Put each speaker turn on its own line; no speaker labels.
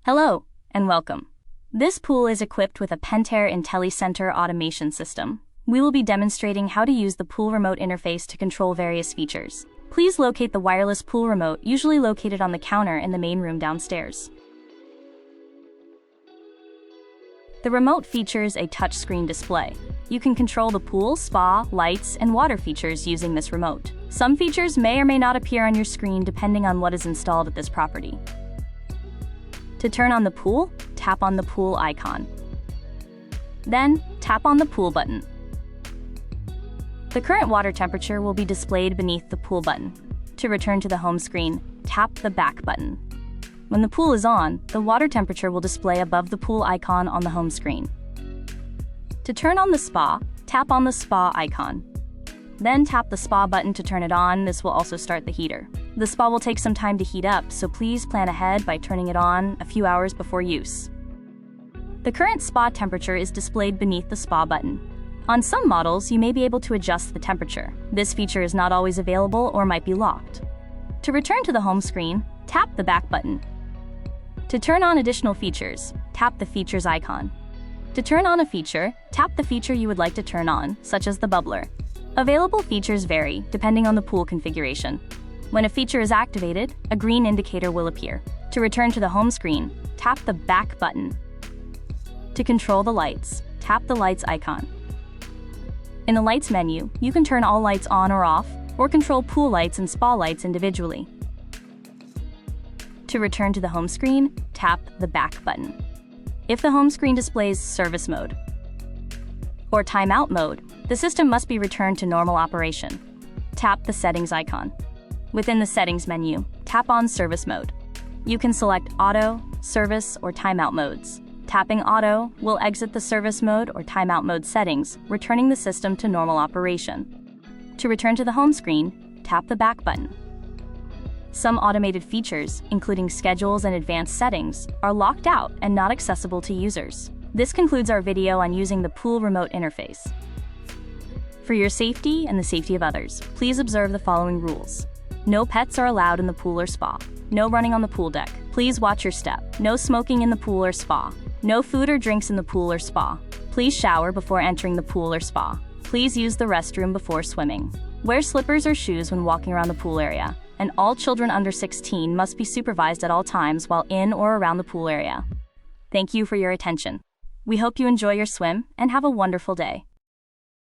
Hello, and welcome. This pool is equipped with a Pentair IntelliCenter automation system. We will be demonstrating how to use the pool remote interface to control various features. Please locate the wireless pool remote, usually located on the counter in the main room downstairs. The remote features a touchscreen display. You can control the pool, spa, lights, and water features using this remote. Some features may or may not appear on your screen depending on what is installed at this property. To turn on the pool, tap on the pool icon. Then, tap on the pool button. The current water temperature will be displayed beneath the pool button. To return to the home screen, tap the back button. When the pool is on, the water temperature will display above the pool icon on the home screen. To turn on the spa, tap on the spa icon. Then tap the spa button to turn it on. This will also start the heater. The spa will take some time to heat up, so please plan ahead by turning it on a few hours before use. The current spa temperature is displayed beneath the spa button. On some models, you may be able to adjust the temperature. This feature is not always available or might be locked. To return to the home screen, tap the back button. To turn on additional features, tap the features icon. To turn on a feature, tap the feature you would like to turn on, such as the bubbler. Available features vary depending on the pool configuration. When a feature is activated, a green indicator will appear. To return to the home screen, tap the back button. To control the lights, tap the lights icon. In the lights menu, you can turn all lights on or off, or control pool lights and spa lights individually. To return to the home screen, tap the back button. If the home screen displays service mode or timeout mode, the system must be returned to normal operation. Tap the settings icon. Within the settings menu, tap on service mode. You can select auto, service, or timeout modes. Tapping auto will exit the service mode or timeout mode settings, returning the system to normal operation. To return to the home screen, tap the back button. Some automated features, including schedules and advanced settings, are locked out and not accessible to users. This concludes our video on using the pool remote interface. For your safety and the safety of others, please observe the following rules. No pets are allowed in the pool or spa. No running on the pool deck. Please watch your step. No smoking in the pool or spa. No food or drinks in the pool or spa. Please shower before entering the pool or spa. Please use the restroom before swimming. Wear slippers or shoes when walking around the pool area. And all children under 16 must be supervised at all times while in or around the pool area. Thank you for your attention. We hope you enjoy your swim and have a wonderful day.